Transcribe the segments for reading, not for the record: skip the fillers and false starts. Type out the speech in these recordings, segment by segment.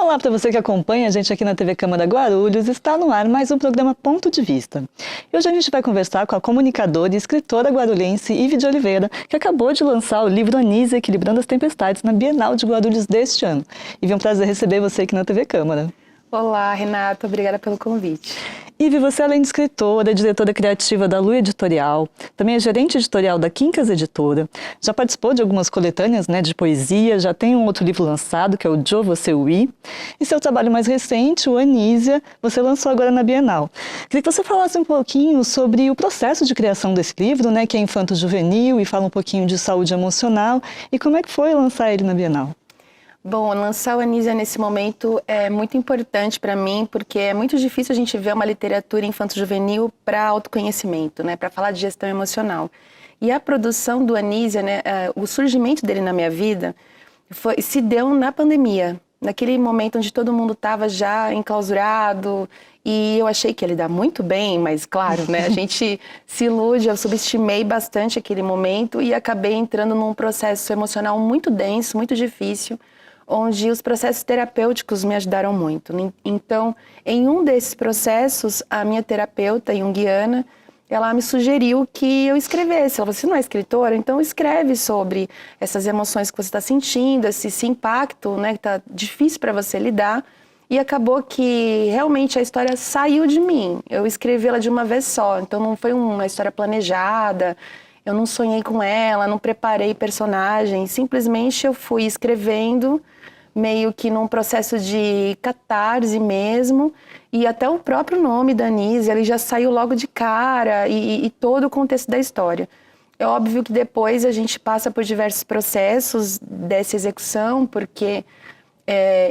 Olá para você que acompanha a gente aqui na TV Câmara Guarulhos, está no ar mais um programa Ponto de Vista. E hoje a gente vai conversar com a comunicadora e escritora guarulhense Ive de Oliveira, que acabou de lançar o livro Anísia, Equilibrando as Tempestades, na Bienal de Guarulhos deste ano. Ive, é um prazer receber você aqui na TV Câmara. Olá, Renata, obrigada pelo convite. Ive, você além de escritora, é diretora criativa da Lu Editorial, também é gerente editorial da Quincas Editora, já participou de algumas coletâneas, de poesia, já tem um outro livro lançado, que é o Jo Você Ui, e seu trabalho mais recente, o Anísia, você lançou agora na Bienal. Queria que você falasse um pouquinho sobre o processo de criação desse livro, que é infanto-juvenil e fala um pouquinho de saúde emocional, e como é que foi lançar ele na Bienal? Bom, lançar o Anísia nesse momento é muito importante para mim, porque é muito difícil a gente ver uma literatura infanto-juvenil para autoconhecimento, para falar de gestão emocional. E a produção do Anísia, o surgimento dele na minha vida, se deu na pandemia, naquele momento onde todo mundo estava já enclausurado, e eu achei que ia lidar muito bem, mas claro, a gente se ilude, eu subestimei bastante aquele momento e acabei entrando num processo emocional muito denso, muito difícil, onde os processos terapêuticos me ajudaram muito. Então, em um desses processos, a minha terapeuta junguiana, ela me sugeriu que eu escrevesse. Ela falou, você não é escritora? Então escreve sobre essas emoções que você está sentindo, esse impacto, que está difícil para você lidar. E acabou que realmente a história saiu de mim. Eu escrevi ela de uma vez só, então não foi uma história planejada, eu não sonhei com ela, não preparei personagens, simplesmente eu fui escrevendo meio que num processo de catarse mesmo, e até o próprio nome da Anísia, ele já saiu logo de cara, e todo o contexto da história. É óbvio que depois a gente passa por diversos processos dessa execução, porque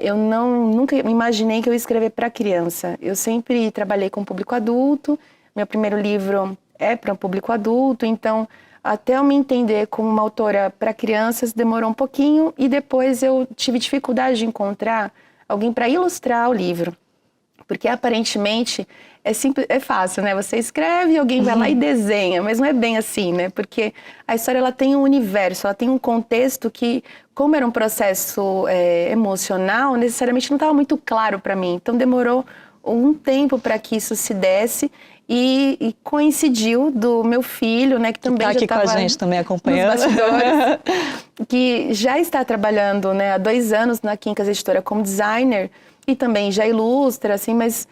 eu nunca imaginei que eu ia escrever para criança. Eu sempre trabalhei com público adulto, meu primeiro livro é para um público adulto, então até eu me entender como uma autora para crianças demorou um pouquinho, e depois eu tive dificuldade de encontrar alguém para ilustrar o livro, porque aparentemente é fácil, você escreve e alguém vai lá e desenha, mas não é bem assim, porque a história ela tem um universo, ela tem um contexto que, como era um processo emocional, necessariamente não estava muito claro para mim, então demorou um tempo para que isso se desse. E coincidiu do meu filho, que também já estava com a gente também acompanhando, nos bastidores, que já está trabalhando há 2 anos na Quincas Editora como designer e também já ilustra, assim, mas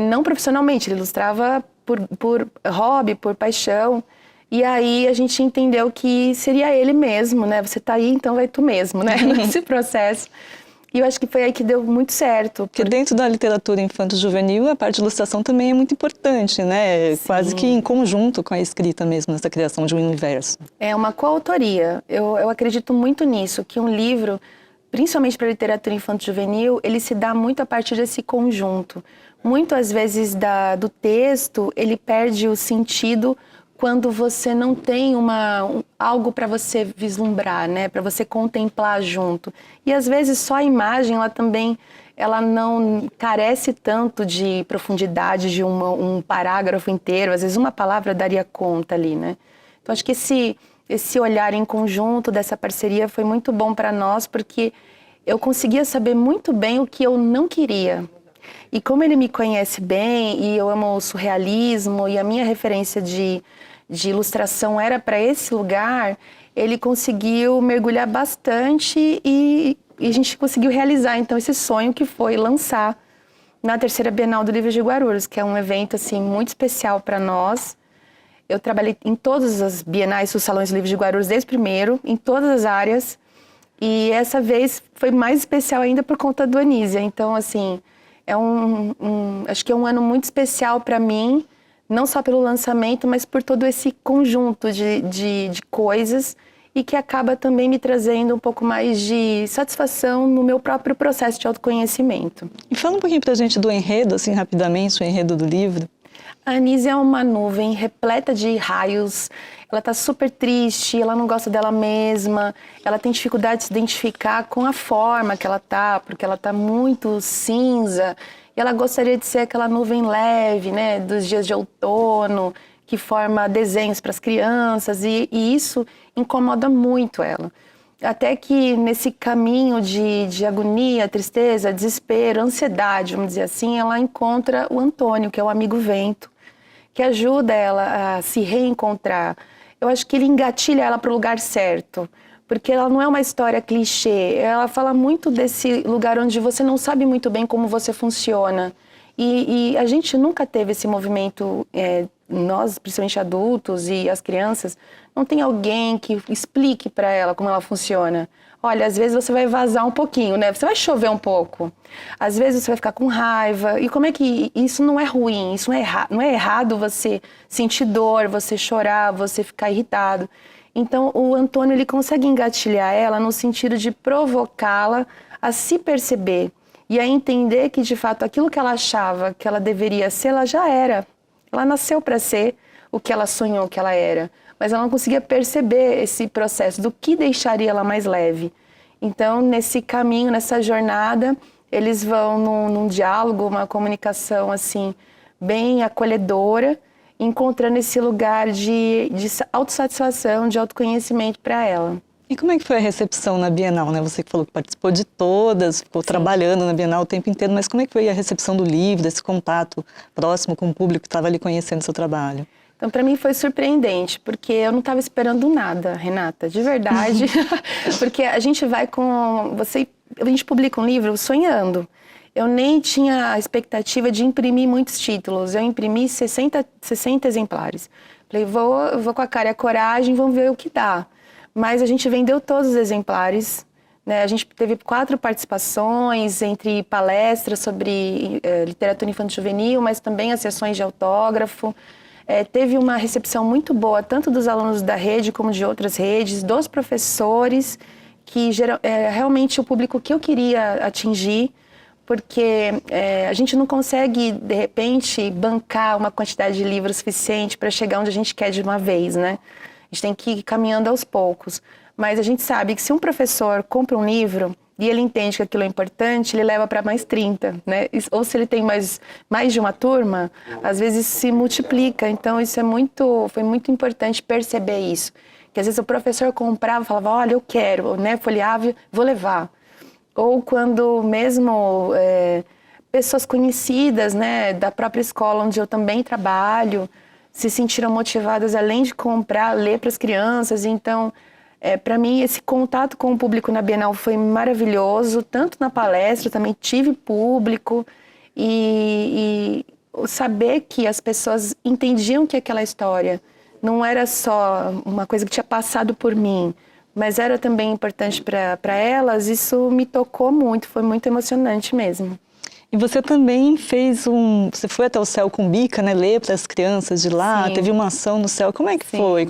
não profissionalmente, ele ilustrava por hobby, por paixão. E aí a gente entendeu que seria ele mesmo, você tá aí, então vai tu mesmo, nesse processo. E eu acho que foi aí que deu muito certo. Porque dentro da literatura infanto-juvenil, a parte de ilustração também é muito importante, Sim. Quase que em conjunto com a escrita mesmo, nessa criação de um universo. É uma coautoria. Eu acredito muito nisso, que um livro, principalmente para a literatura infanto-juvenil, ele se dá muito a partir desse conjunto. Muitas vezes do texto, ele perde o sentido quando você não tem algo para você vislumbrar, para você contemplar junto. E às vezes só a imagem, ela não carece tanto de profundidade de um parágrafo inteiro. Às vezes uma palavra daria conta ali, Então acho que esse olhar em conjunto dessa parceria foi muito bom para nós, porque eu conseguia saber muito bem o que eu não queria. E como ele me conhece bem, e eu amo o surrealismo, e a minha referência de ilustração era para esse lugar, ele conseguiu mergulhar bastante e a gente conseguiu realizar então esse sonho, que foi lançar na 3ª Bienal do Livro de Guarulhos, que é um evento assim muito especial para nós. Eu trabalhei em todas as bienais, os salões de livros de Guarulhos desde o primeiro, em todas as áreas, e essa vez foi mais especial ainda por conta do Anísia. Então assim, acho que é um ano muito especial para mim, não só pelo lançamento, mas por todo esse conjunto de coisas, e que acaba também me trazendo um pouco mais de satisfação no meu próprio processo de autoconhecimento. E fala um pouquinho pra gente do enredo, assim, rapidamente, o enredo do livro. A Anísia é uma nuvem repleta de raios, ela tá super triste, ela não gosta dela mesma, ela tem dificuldade de se identificar com a forma que ela tá, porque ela tá muito cinza, e ela gostaria de ser aquela nuvem leve, dos dias de outono, que forma desenhos para as crianças, e isso incomoda muito ela. Até que nesse caminho de agonia, tristeza, desespero, ansiedade, vamos dizer assim, ela encontra o Antônio, que é o amigo vento, que ajuda ela a se reencontrar. Eu acho que ele engatilha ela para o lugar certo, porque ela não é uma história clichê, ela fala muito desse lugar onde você não sabe muito bem como você funciona. E a gente nunca teve esse movimento, nós, principalmente adultos e as crianças, não tem alguém que explique para ela como ela funciona. Olha, às vezes você vai vazar um pouquinho, né? Você vai chover um pouco. Às vezes você vai ficar com raiva. E como é que isso não é ruim? Isso não é errado você sentir dor, você chorar, você ficar irritado. Então, o Antônio, ele consegue engatilhar ela no sentido de provocá-la a se perceber e a entender que, de fato, aquilo que ela achava que ela deveria ser, ela já era. Ela nasceu para ser o que ela sonhou que ela era, mas ela não conseguia perceber esse processo do que deixaria ela mais leve. Então, nesse caminho, nessa jornada, eles vão num diálogo, uma comunicação assim bem acolhedora, encontrando esse lugar de autossatisfação, de autoconhecimento para ela. E como é que foi a recepção na Bienal, né? Você que falou que participou de todas, ficou trabalhando na Bienal o tempo inteiro, mas como é que foi a recepção do livro, desse contato próximo com o público que estava ali conhecendo o seu trabalho? Então, para mim foi surpreendente, porque eu não estava esperando nada, Renata, de verdade. Porque a gente vai a gente publica um livro sonhando. Eu nem tinha a expectativa de imprimir muitos títulos. Eu imprimi 60 exemplares. Falei, vou com a cara e a coragem, vamos ver o que dá. Mas a gente vendeu todos os exemplares, né? A gente teve 4 participações, entre palestras sobre literatura infanto-juvenil, mas também as sessões de autógrafo. Teve uma recepção muito boa, tanto dos alunos da rede como de outras redes, dos professores, que realmente o público que eu queria atingir, porque a gente não consegue, de repente, bancar uma quantidade de livros suficiente para chegar onde a gente quer de uma vez, né? A gente tem que ir caminhando aos poucos. Mas a gente sabe que se um professor compra um livro e ele entende que aquilo é importante, ele leva para mais 30, né? Ou se ele tem mais de uma turma, às vezes se multiplica. Então isso foi muito importante perceber isso. Que às vezes o professor comprava e falava, olha, eu quero, né? Folheava, vou levar. Ou quando mesmo pessoas conhecidas, né, da própria escola onde eu também trabalho, se sentiram motivadas, além de comprar, ler para as crianças. Então, para mim, esse contato com o público na Bienal foi maravilhoso, tanto na palestra, também tive público, e saber que as pessoas entendiam que aquela história não era só uma coisa que tinha passado por mim, mas era também importante para elas, isso me tocou muito, foi muito emocionante mesmo. E você também você foi até o Céu com Bica, né, ler para as crianças de lá, Sim. teve uma ação no Céu, como é que foi?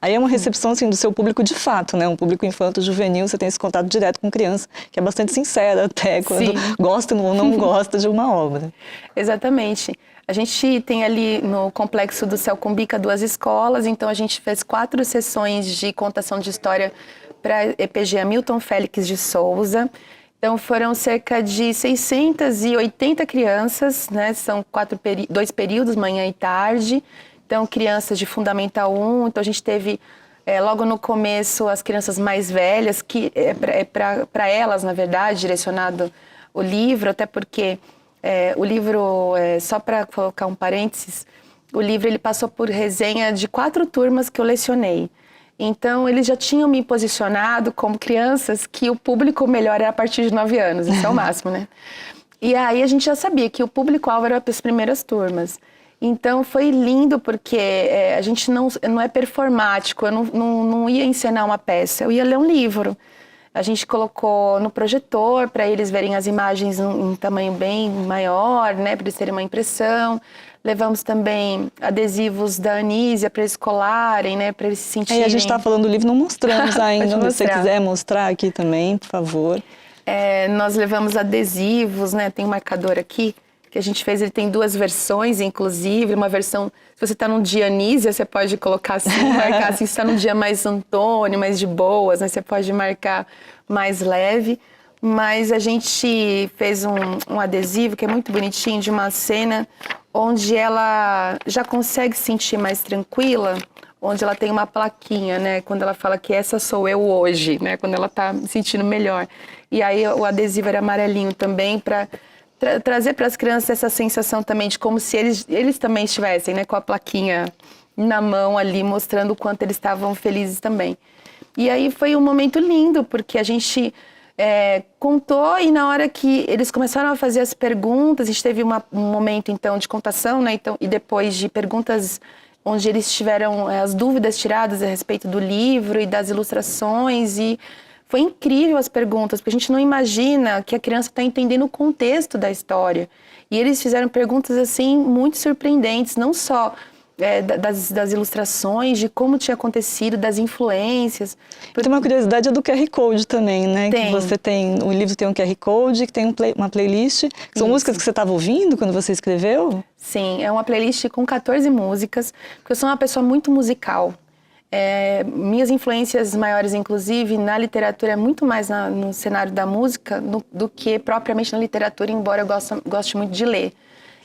Aí é uma recepção, assim, do seu público de fato, né, um público infanto-juvenil, você tem esse contato direto com criança, que é bastante sincera até, quando gosta ou não gosta de uma obra. Exatamente. A gente tem ali no complexo do Céu com Bica 2 escolas, então a gente fez 4 sessões de contação de história para EPG Hamilton Félix de Souza. Então foram cerca de 680 crianças, né? São 2 períodos, manhã e tarde. Então crianças de Fundamental 1, então a gente teve logo no começo as crianças mais velhas, que para elas, na verdade, direcionado o livro, até porque o livro, só para colocar um parênteses, o livro ele passou por resenha de 4 turmas que eu lecionei. Então, eles já tinham me posicionado como crianças que o público melhor era a partir de 9 anos, isso é o máximo, né? E aí a gente já sabia que o público-alvo era as primeiras turmas. Então, foi lindo porque a gente não é performático, eu não ia encenar uma peça, eu ia ler um livro. A gente colocou no projetor para eles verem as imagens em tamanho bem maior, né, para eles terem uma impressão. Levamos também adesivos da Anísia para eles colarem, né, para eles se sentirem... A gente está falando do livro, não mostramos ainda, se você quiser mostrar aqui também, por favor. Nós levamos adesivos, né, tem um marcador aqui, que a gente fez, ele tem 2 versões, inclusive, uma versão, se você está num dia Anísia, você pode colocar assim, marcar assim, se está num dia mais Antônio, mais de boas, né, você pode marcar mais leve, mas a gente fez um adesivo que é muito bonitinho, de uma cena onde ela já consegue se sentir mais tranquila, onde ela tem uma plaquinha, né? Quando ela fala que essa sou eu hoje, né? Quando ela tá se sentindo melhor. E aí o adesivo era amarelinho também para trazer para as crianças essa sensação também de como se eles também estivessem, né? Com a plaquinha na mão ali, mostrando o quanto eles estavam felizes também. E aí foi um momento lindo, porque a gente contou e na hora que eles começaram a fazer as perguntas, a gente teve um momento então de contação, né? Então, e depois de perguntas onde eles tiveram as dúvidas tiradas a respeito do livro e das ilustrações e foi incrível as perguntas, porque a gente não imagina que a criança está entendendo o contexto da história. E eles fizeram perguntas assim muito surpreendentes, não só das ilustrações, de como tinha acontecido, das influências. Tem uma curiosidade do QR Code também, né? Tem. Que você tem, o livro tem um QR Code, que tem uma playlist. São músicas que você estava ouvindo quando você escreveu? Sim, é uma playlist com 14 músicas, porque eu sou uma pessoa muito musical. Minhas influências maiores, inclusive, na literatura é muito mais no cenário da música do que propriamente na literatura, embora eu goste muito de ler.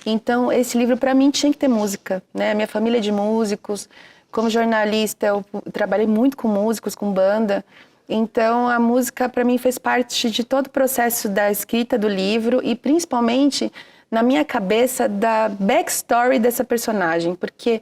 Então, esse livro, para mim, tinha que ter música, né? Minha família é de músicos. Como jornalista, eu trabalhei muito com músicos, com banda. Então, a música, para mim, fez parte de todo o processo da escrita do livro e, principalmente, na minha cabeça, da backstory dessa personagem. Porque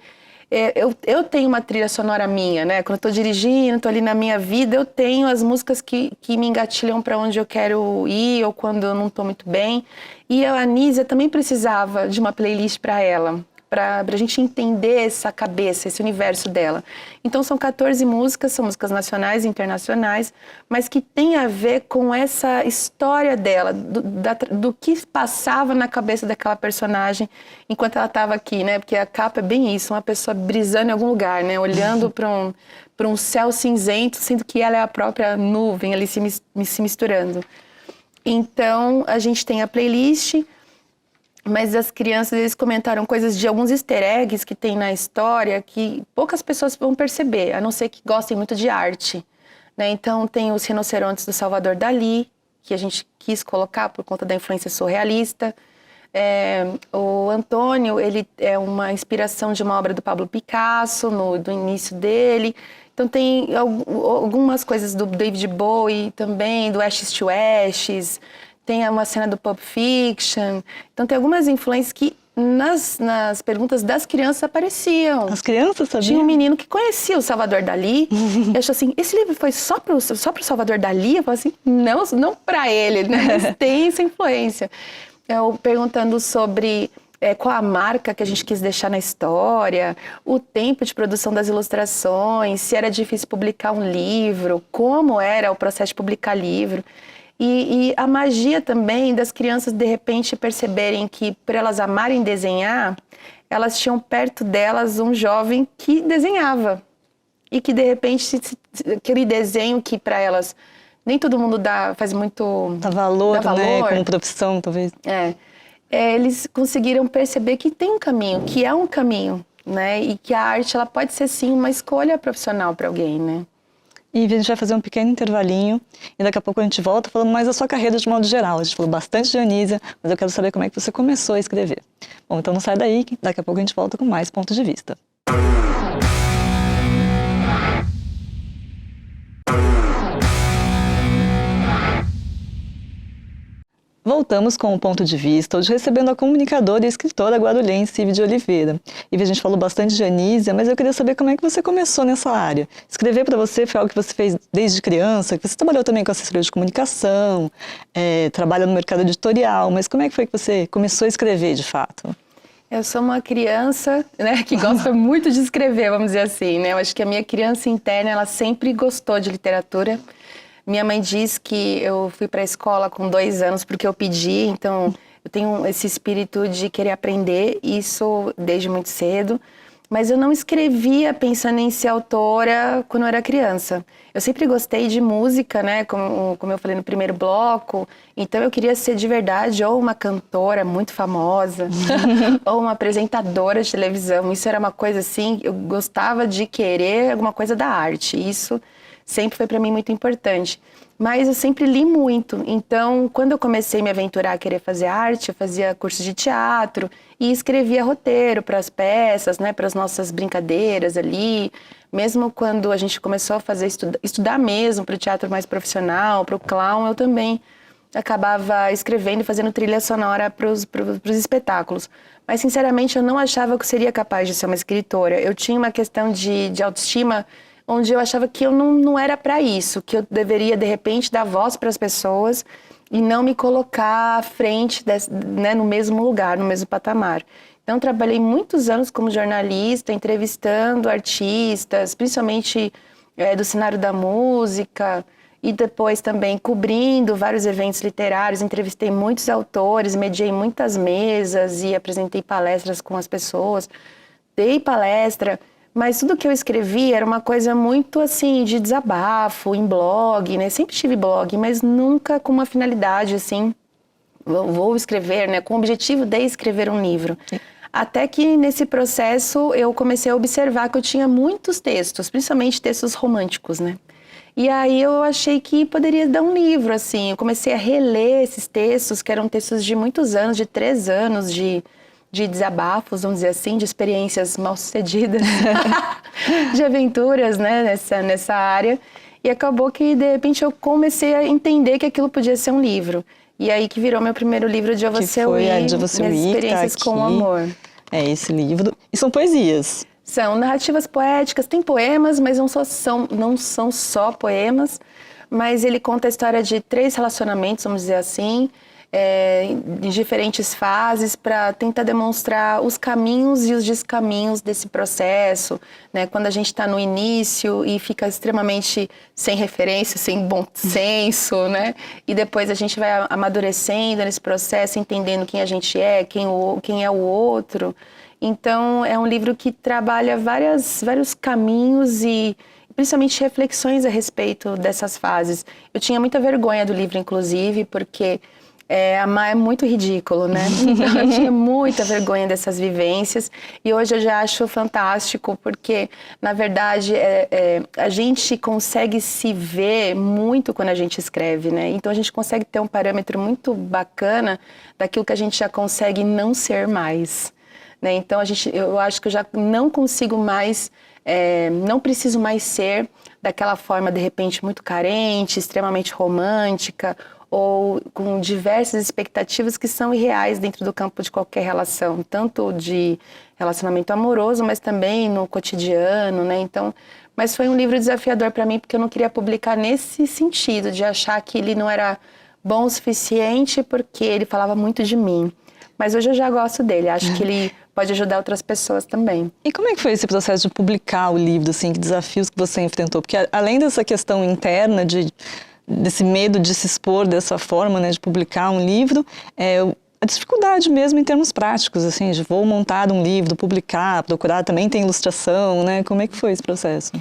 eu tenho uma trilha sonora minha, né? Quando eu tô dirigindo, tô ali na minha vida, eu tenho as músicas que me engatilham para onde eu quero ir ou quando eu não tô muito bem. E a Anísia também precisava de uma playlist para ela, para a gente entender essa cabeça, esse universo dela. Então são 14 músicas, são músicas nacionais e internacionais, mas que tem a ver com essa história dela, do que passava na cabeça daquela personagem enquanto ela estava aqui, né? Porque a capa é bem isso, uma pessoa brisando em algum lugar, né? Olhando para um céu cinzento, sendo que ela é a própria nuvem ali se misturando. Então a gente tem a playlist. Mas as crianças, eles comentaram coisas de alguns easter eggs que tem na história que poucas pessoas vão perceber, a não ser que gostem muito de arte, né? Então tem os rinocerontes do Salvador Dalí, que a gente quis colocar por conta da influência surrealista. O Antônio, ele é uma inspiração de uma obra do Pablo Picasso, do início dele. Então tem algumas coisas do David Bowie também, do Ashes to Ashes. Tem uma cena do Pulp Fiction. Então tem algumas influências que nas perguntas das crianças apareciam. As crianças sabiam? Tinha um menino que conhecia o Salvador Dalí. E achou assim, esse livro foi só pro Salvador Dalí? Eu falei assim, não para ele, né? Mas tem essa influência. Eu perguntando sobre qual a marca que a gente quis deixar na história, o tempo de produção das ilustrações, se era difícil publicar um livro, como era o processo de publicar livro. E a magia também das crianças, de repente, perceberem que, por elas amarem desenhar, elas tinham perto delas um jovem que desenhava. E que, de repente, aquele desenho que, para elas, nem todo mundo faz muito... Dá valor, né? Como profissão, talvez. Eles conseguiram perceber que tem um caminho, que é um caminho, né? E que a arte, ela pode ser, sim, uma escolha profissional para alguém, né? E a gente vai fazer um pequeno intervalinho e daqui a pouco a gente volta falando mais da sua carreira de modo geral. A gente falou bastante de Anísia, mas eu quero saber como é que você começou a escrever. Bom, então não sai daí, que daqui a pouco a gente volta com mais pontos de vista. Voltamos com o ponto de vista, hoje recebendo a comunicadora e escritora guarulhense Ivy de Oliveira. Ivy, a gente falou bastante de Anísia, mas eu queria saber como é que você começou nessa área. Escrever para você foi algo que você fez desde criança, que você trabalhou também com assessoria de comunicação, trabalha no mercado editorial, mas como é que foi que você começou a escrever de fato? Eu sou uma criança, né, que gosta muito de escrever, vamos dizer assim, né? Eu acho que a minha criança interna, ela sempre gostou de literatura. Minha mãe diz que eu fui para a escola com 2 anos porque eu pedi, então eu tenho esse espírito de querer aprender, isso desde muito cedo. Mas eu não escrevia pensando em ser autora quando eu era criança. Eu sempre gostei de música, né, como eu falei no primeiro bloco, então eu queria ser de verdade ou uma cantora muito famosa, ou uma apresentadora de televisão. Isso era uma coisa assim, eu gostava de querer alguma coisa da arte, isso sempre foi para mim muito importante. Mas eu sempre li muito, então quando eu comecei a me aventurar a querer fazer arte, eu fazia curso de teatro e escrevia roteiro para as peças, né, para as nossas brincadeiras ali. Mesmo quando a gente começou a fazer estudar mesmo para o teatro mais profissional, para o clown, eu também acabava escrevendo e fazendo trilha sonora para os espetáculos. Mas, sinceramente, eu não achava que eu seria capaz de ser uma escritora. Eu tinha uma questão de autoestima onde eu achava que eu não era para isso, que eu deveria, de repente, dar voz para as pessoas e não me colocar à frente, né, no mesmo lugar, no mesmo patamar. Então, trabalhei muitos anos como jornalista, entrevistando artistas, principalmente do cenário da música, e depois também cobrindo vários eventos literários, entrevistei muitos autores, mediei muitas mesas e apresentei palestras com as pessoas, dei palestra, mas tudo que eu escrevi era uma coisa muito assim de desabafo, em blog, né? Sempre tive blog, mas nunca com uma finalidade assim, vou escrever, né? Com o objetivo de escrever um livro. Até que nesse processo eu comecei a observar que eu tinha muitos textos, principalmente textos românticos, né? E aí eu achei que poderia dar um livro, assim. Eu comecei a reler esses textos, que eram textos de muitos anos, de 3 anos de desabafos, vamos dizer assim, de experiências mal-sucedidas, de aventuras, né, nessa área. E acabou que, de repente, eu comecei a entender que aquilo podia ser um livro. E aí que virou meu primeiro livro, De Você De Você Minhas Experiências com o Amor. É esse livro. E são poesias. São narrativas poéticas, tem poemas, mas não são só poemas, mas ele conta a história de 3 relacionamentos, vamos dizer assim, em diferentes fases, para tentar demonstrar os caminhos e os descaminhos desse processo, né? Quando a gente está no início e fica extremamente sem referência, sem bom senso, né? E depois a gente vai amadurecendo nesse processo, entendendo quem a gente é, quem é o outro. Então, é um livro que trabalha vários caminhos e principalmente reflexões a respeito dessas fases. Eu tinha muita vergonha do livro, inclusive, porque amar é muito ridículo, né? Então, eu tinha muita vergonha dessas vivências e hoje eu já acho fantástico, porque, na verdade, a gente consegue se ver muito quando a gente escreve, né? Então, a gente consegue ter um parâmetro muito bacana daquilo que a gente já consegue não ser mais. Né? Então, eu acho que eu já não consigo mais, não preciso mais ser daquela forma, de repente, muito carente, extremamente romântica, ou com diversas expectativas que são irreais dentro do campo de qualquer relação, tanto de relacionamento amoroso, mas também no cotidiano, né? Então, mas foi um livro desafiador para mim, porque eu não queria publicar nesse sentido, de achar que ele não era bom o suficiente, porque ele falava muito de mim. Mas hoje eu já gosto dele, acho que ele pode ajudar outras pessoas também. E como é que foi esse processo de publicar o livro, assim, que desafios que você enfrentou? Porque além dessa questão interna, desse medo de se expor dessa forma, né, de publicar um livro, a dificuldade mesmo em termos práticos, assim, de vou montar um livro, publicar, procurar, também tem ilustração, né? Como é que foi esse processo?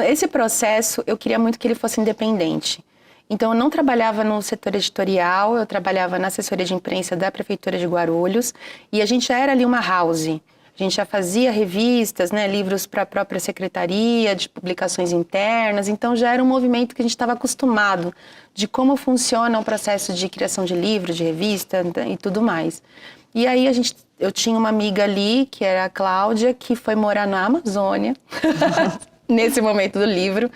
Esse processo, eu queria muito que ele fosse independente. Então, eu não trabalhava no setor editorial, eu trabalhava na assessoria de imprensa da Prefeitura de Guarulhos, e a gente já era ali uma house. A gente já fazia revistas, né, livros para a própria secretaria, de publicações internas, então já era um movimento que a gente estava acostumado de como funciona o processo de criação de livro, de revista e tudo mais. E aí eu tinha uma amiga ali, que era a Cláudia, que foi morar na Amazônia, nesse momento do livro.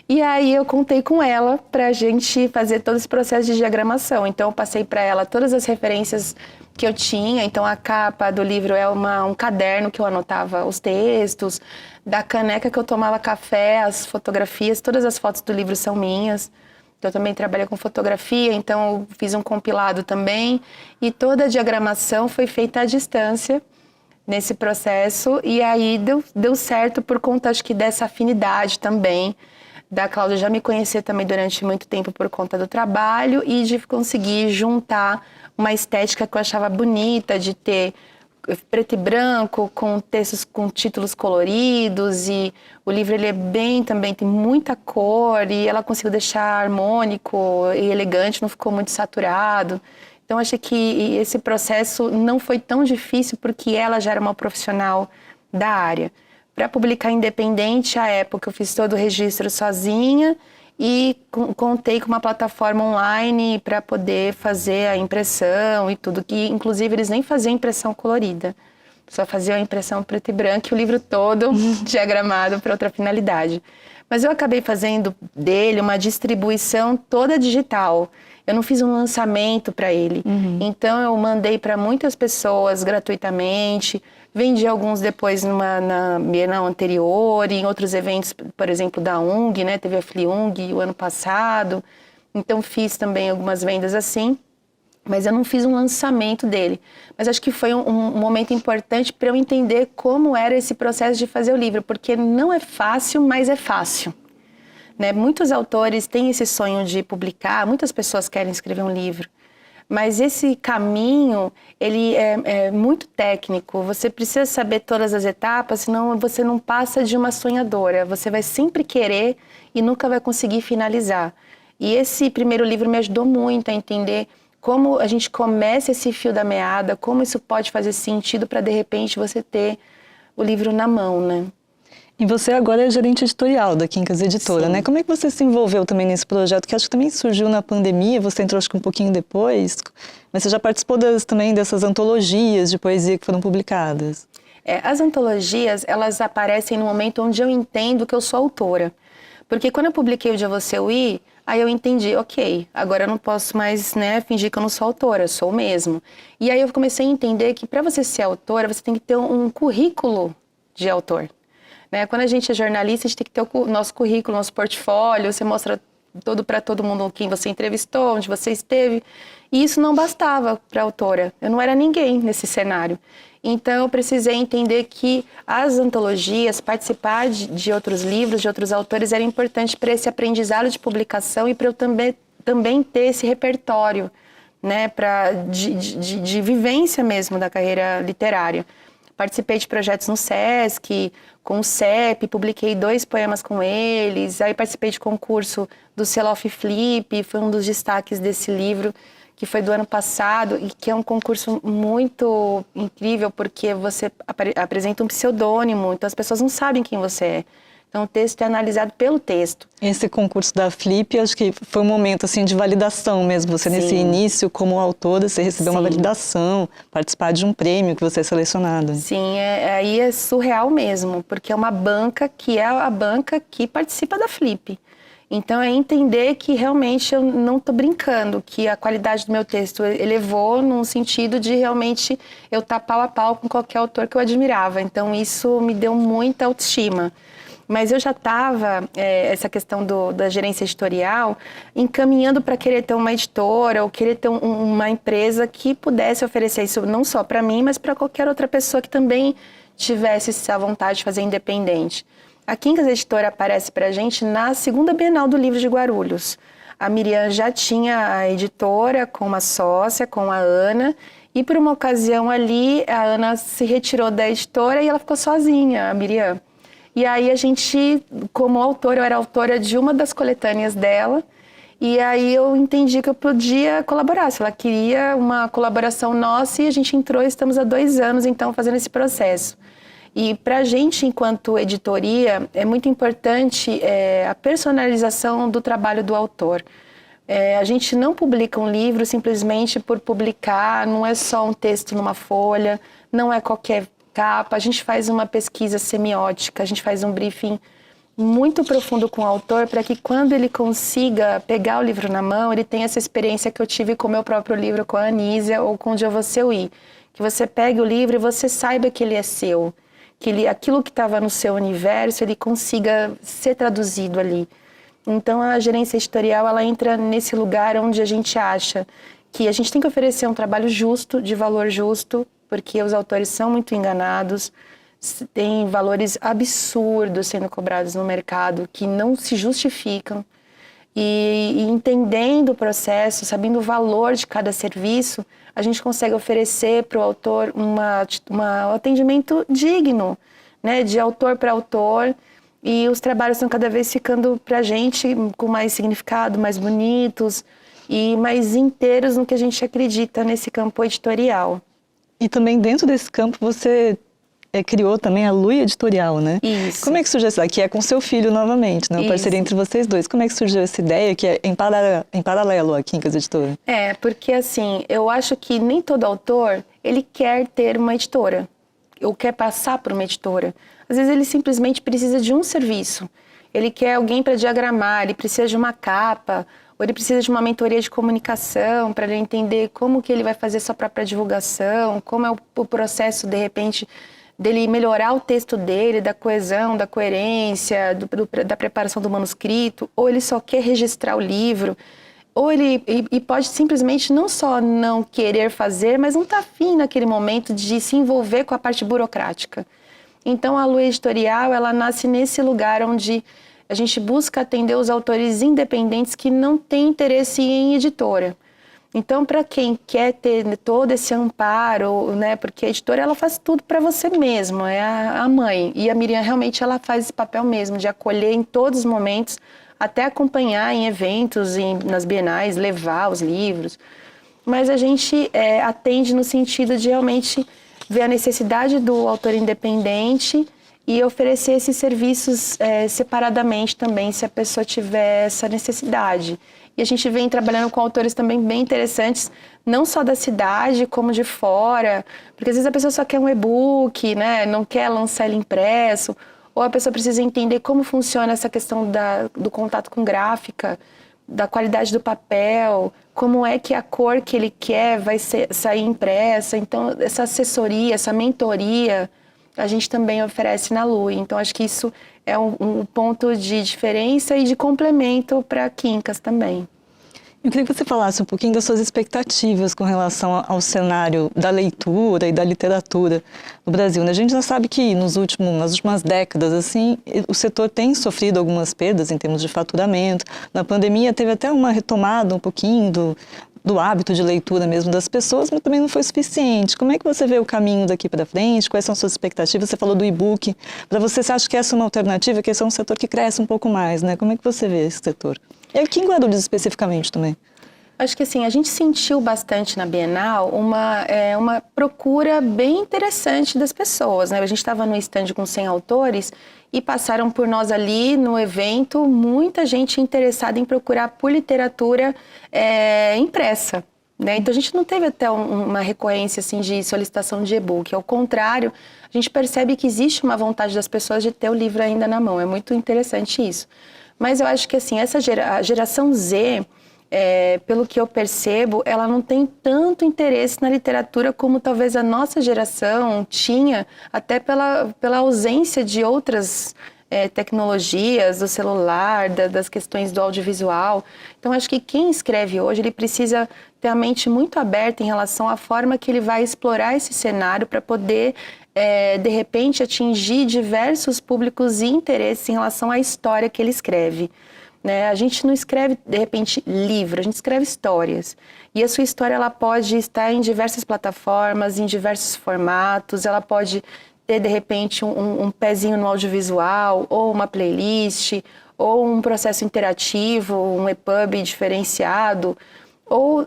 E aí eu contei com ela para a gente fazer todo esse processo de diagramação. Então eu passei para ela todas as referências que eu tinha. Então a capa do livro é um caderno que eu anotava os textos, da caneca que eu tomava café, as fotografias, todas as fotos do livro são minhas. Eu também trabalhei com fotografia, então eu fiz um compilado também. E toda a diagramação foi feita à distância, nesse processo, e aí deu certo por conta, acho que dessa afinidade também, da Cláudia já me conhecer também durante muito tempo por conta do trabalho e de conseguir juntar uma estética que eu achava bonita, de ter preto e branco, com textos com títulos coloridos, e o livro ele é bem também, tem muita cor, e ela conseguiu deixar harmônico e elegante, não ficou muito saturado. Então, achei que esse processo não foi tão difícil porque ela já era uma profissional da área. Para publicar independente, à época eu fiz todo o registro sozinha e contei com uma plataforma online para poder fazer a impressão e tudo, que inclusive eles nem faziam impressão colorida, só faziam a impressão preto e branco e o livro todo diagramado para outra finalidade. Mas eu acabei fazendo dele uma distribuição toda digital. Eu não fiz um lançamento para ele. Então eu mandei para muitas pessoas gratuitamente, vendi alguns depois na Bienal anterior, em outros eventos, por exemplo, da UNG, né? Teve a FliUNG o ano passado. Então fiz também algumas vendas assim, mas eu não fiz um lançamento dele. Mas acho que foi um momento importante para eu entender como era esse processo de fazer o livro, porque não é fácil, mas é fácil. Né? Muitos autores têm esse sonho de publicar, muitas pessoas querem escrever um livro, mas esse caminho, ele é muito técnico, você precisa saber todas as etapas, senão você não passa de uma sonhadora, você vai sempre querer e nunca vai conseguir finalizar. E esse primeiro livro me ajudou muito a entender como a gente começa esse fio da meada, como isso pode fazer sentido para de repente você ter o livro na mão, né? E você agora é gerente editorial da Quincas Editora, né? Como é que você se envolveu também nesse projeto, que acho que também surgiu na pandemia, você entrou acho que um pouquinho depois, mas você já participou também dessas antologias de poesia que foram publicadas? As antologias, elas aparecem no momento onde eu entendo que eu sou autora. Porque quando eu publiquei O Dia Você Eu Ir, aí eu entendi, ok, agora eu não posso mais, né, fingir que eu não sou autora, eu sou mesmo. E aí eu comecei a entender que para você ser autora, você tem que ter um currículo de autor. Quando a gente é jornalista, a gente tem que ter o nosso currículo, nosso portfólio, você mostra para todo mundo quem você entrevistou, onde você esteve. E isso não bastava para a autora, eu não era ninguém nesse cenário. Então eu precisei entender que as antologias, participar de outros livros, de outros autores, era importante para esse aprendizado de publicação e para eu também ter esse repertório, né, de vivência mesmo da carreira literária. Participei de projetos no Sesc, com o CEP, publiquei 2 poemas com eles, aí participei de concurso do Sell-Off Flip, foi um dos destaques desse livro, que foi do ano passado, e que é um concurso muito incrível, porque você apresenta um pseudônimo, então as pessoas não sabem quem você é. Então o texto é analisado pelo texto. Esse concurso da Flip, acho que foi um momento assim de validação mesmo. Você nesse início como autora, você recebeu uma validação, participar de um prêmio que você é selecionada. Sim, aí é surreal mesmo, porque é uma banca que é a banca que participa da Flip. Então é entender que realmente eu não estou brincando, que a qualidade do meu texto elevou num sentido de realmente eu estar pau a pau com qualquer autor que eu admirava. Então isso me deu muita autoestima. Mas eu já estava, essa questão da gerência editorial, encaminhando para querer ter uma editora ou querer ter uma empresa que pudesse oferecer isso não só para mim, mas para qualquer outra pessoa que também tivesse essa vontade de fazer independente. A Quincas Editora aparece para a gente na segunda Bienal do Livro de Guarulhos. A Miriam já tinha a editora com uma sócia, com a Ana, e por uma ocasião ali, a Ana se retirou da editora e ela ficou sozinha, a Miriam. E aí a gente, como autora, eu era autora de uma das coletâneas dela, e aí eu entendi que eu podia colaborar. Se ela queria uma colaboração nossa, e a gente entrou, estamos há 2 anos, então, fazendo esse processo. E para a gente, enquanto editoria, é muito importante a personalização do trabalho do autor. A gente não publica um livro simplesmente por publicar, não é só um texto numa folha, não é qualquer capa, a gente faz uma pesquisa semiótica, a gente faz um briefing muito profundo com o autor para que quando ele consiga pegar o livro na mão, ele tenha essa experiência que eu tive com o meu próprio livro, com a Anísia ou com O Dia Você Eu Ir. Que você pegue o livro e você saiba que ele é seu, que aquilo que estava no seu universo, ele consiga ser traduzido ali. Então a gerência editorial, ela entra nesse lugar onde a gente acha que a gente tem que oferecer um trabalho justo, de valor justo, porque os autores são muito enganados, tem valores absurdos sendo cobrados no mercado que não se justificam. E entendendo o processo, sabendo o valor de cada serviço, a gente consegue oferecer para o autor um atendimento digno, né, de autor para autor. E os trabalhos estão cada vez ficando para a gente com mais significado, mais bonitos e mais inteiros no que a gente acredita nesse campo editorial. E também dentro desse campo você criou também a Lu Editorial, né? Isso. Como é que surgiu essa ideia? Que é com seu filho novamente, né? Uma parceria entre vocês dois. Como é que surgiu essa ideia que é em paralelo a Quincas Editora? Porque assim, eu acho que nem todo autor, ele quer ter uma editora, ou quer passar por uma editora. Às vezes ele simplesmente precisa de um serviço. Ele quer alguém para diagramar, ele precisa de uma capa, ou ele precisa de uma mentoria de comunicação para ele entender como que ele vai fazer sua própria divulgação, como é o processo, de repente, dele melhorar o texto dele, da coesão, da coerência, da preparação do manuscrito, ou ele só quer registrar o livro, ou ele pode simplesmente não só não querer fazer, mas não está afim naquele momento de se envolver com a parte burocrática. Então, a Lu Editorial, ela nasce nesse lugar onde a gente busca atender os autores independentes que não têm interesse em editora. Então, para quem quer ter todo esse amparo, né, porque a editora ela faz tudo para você mesmo, é a mãe. E a Miriam realmente ela faz esse papel mesmo, de acolher em todos os momentos, até acompanhar em eventos, nas bienais, levar os livros. Mas a gente atende no sentido de realmente ver a necessidade do autor independente e oferecer esses serviços separadamente também, se a pessoa tiver essa necessidade. E a gente vem trabalhando com autores também bem interessantes, não só da cidade, como de fora, porque às vezes a pessoa só quer um e-book, né? Não quer lançar ele impresso, ou a pessoa precisa entender como funciona essa questão do contato com gráfica, da qualidade do papel, como é que a cor que ele quer vai sair impressa. Então, essa assessoria, essa mentoria, a gente também oferece na Lu. Então, acho que isso é um ponto de diferença e de complemento para a Quincas também. Eu queria que você falasse um pouquinho das suas expectativas com relação ao cenário da leitura e da literatura no Brasil. A gente já sabe que nas últimas décadas, assim, o setor tem sofrido algumas perdas em termos de faturamento. Na pandemia teve até uma retomada um pouquinho do hábito de leitura mesmo das pessoas, mas também não foi suficiente. Como é que você vê o caminho daqui para frente? Quais são as suas expectativas? Você falou do e-book. Para você acha que essa é uma alternativa, que esse é um setor que cresce um pouco mais, né? Como é que você vê esse setor? E aqui em Guarulhos especificamente também. Acho que assim, a gente sentiu bastante na Bienal uma procura bem interessante das pessoas, né? A gente estava no stand com 100 autores e passaram por nós ali no evento muita gente interessada em procurar por literatura impressa, né? Então a gente não teve até uma recorrência assim, de solicitação de e-book. Ao contrário, a gente percebe que existe uma vontade das pessoas de ter o livro ainda na mão. É muito interessante isso. Mas eu acho que assim, a geração Z, pelo que eu percebo, ela não tem tanto interesse na literatura como talvez a nossa geração tinha, até pela ausência de outras tecnologias, do celular, das questões do audiovisual. Então, acho que quem escreve hoje, ele precisa ter a mente muito aberta em relação à forma que ele vai explorar esse cenário para poder, de repente, atingir diversos públicos e interesses em relação à história que ele escreve. Né? A gente não escreve, de repente, livro, a gente escreve histórias. E a sua história ela pode estar em diversas plataformas, em diversos formatos, ela pode ter, de repente, um pezinho no audiovisual, ou uma playlist, ou um processo interativo, um EPUB diferenciado. Ou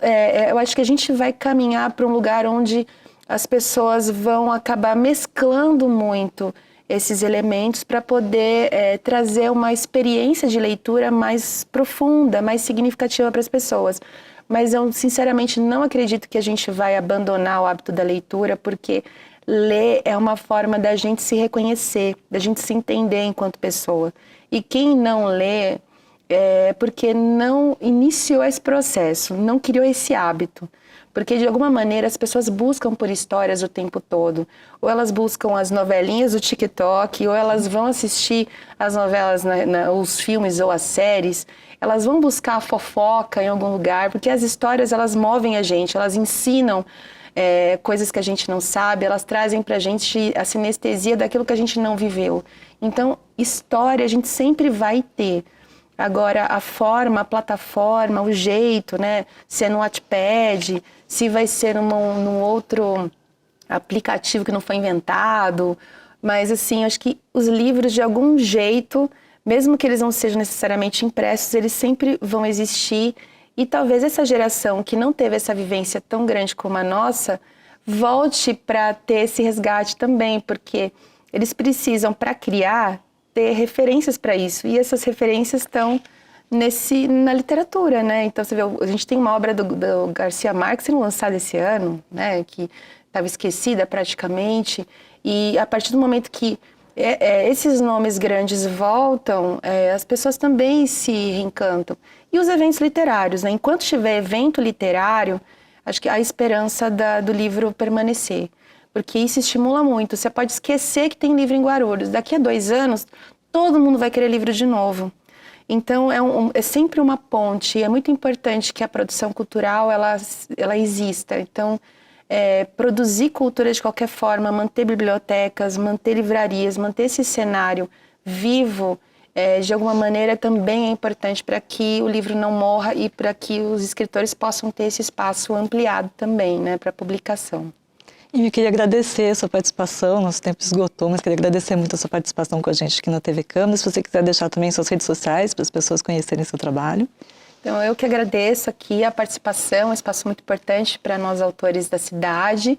eu acho que a gente vai caminhar para um lugar onde as pessoas vão acabar mesclando muito esses elementos para poder trazer uma experiência de leitura mais profunda, mais significativa para as pessoas. Mas eu, sinceramente, não acredito que a gente vai abandonar o hábito da leitura, porque ler é uma forma da gente se reconhecer, da gente se entender enquanto pessoa. E quem não lê é porque não iniciou esse processo, não criou esse hábito. Porque, de alguma maneira, as pessoas buscam por histórias o tempo todo. Ou elas buscam as novelinhas do TikTok, ou elas vão assistir as novelas, os filmes ou as séries. Elas vão buscar a fofoca em algum lugar, porque as histórias, elas movem a gente, elas ensinam coisas que a gente não sabe, elas trazem pra gente a sinestesia daquilo que a gente não viveu. Então, história a gente sempre vai ter. Agora, a forma, a plataforma, o jeito, né? Se é no Wattpad, se vai ser num outro aplicativo que não foi inventado. Mas, assim, acho que os livros, de algum jeito, mesmo que eles não sejam necessariamente impressos, eles sempre vão existir. E talvez essa geração que não teve essa vivência tão grande como a nossa, volte para ter esse resgate também, porque eles precisam, para criar, ter referências para isso. E essas referências estão na literatura, né? Então, você vê, a gente tem uma obra do Garcia Marques sendo lançada esse ano, né? Que estava esquecida praticamente. E a partir do momento que esses nomes grandes voltam, as pessoas também se reencantam. E os eventos literários, né? Enquanto tiver evento literário, acho que há esperança do livro permanecer. Porque isso estimula muito. Você pode esquecer que tem livro em Guarulhos. Daqui a 2 anos, todo mundo vai querer livro de novo. Então, é sempre uma ponte. E é muito importante que a produção cultural, ela exista. Então, produzir cultura de qualquer forma, manter bibliotecas, manter livrarias, manter esse cenário vivo, de alguma maneira também é importante para que o livro não morra e para que os escritores possam ter esse espaço ampliado também, né, para publicação. E eu queria agradecer a sua participação, nosso tempo esgotou, mas queria agradecer muito a sua participação com a gente aqui na TV Câmara. Se você quiser deixar também suas redes sociais para as pessoas conhecerem seu trabalho. Então, eu que agradeço aqui a participação, um espaço muito importante para nós autores da cidade.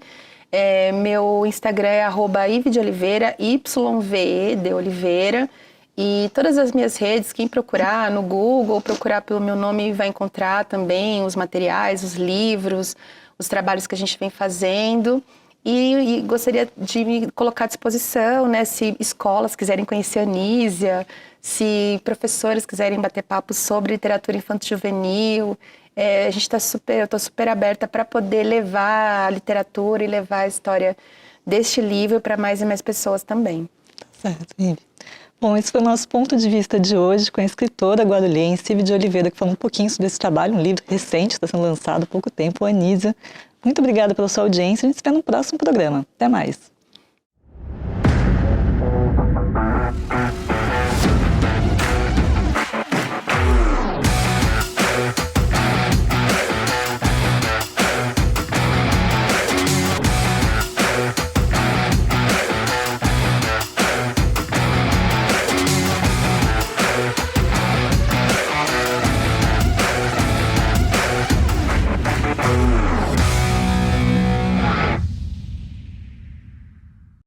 Meu Instagram é @ivedeoliveira, YVE de Oliveira. E todas as minhas redes, quem procurar no Google, procurar pelo meu nome, vai encontrar também os materiais, os livros, os trabalhos que a gente vem fazendo. E gostaria de me colocar à disposição, né, se escolas quiserem conhecer a Anísia, se professores quiserem bater papo sobre literatura infanto-juvenil, a gente eu estou super aberta para poder levar a literatura e levar a história deste livro para mais e mais pessoas também. Certo, Ive. Bom, esse foi o nosso ponto de vista de hoje com a escritora guarulhense Ive de Oliveira, que falou um pouquinho sobre esse trabalho, um livro recente, que está sendo lançado há pouco tempo, Anísia. Muito obrigada pela sua audiência, a gente se vê no próximo programa. Até mais.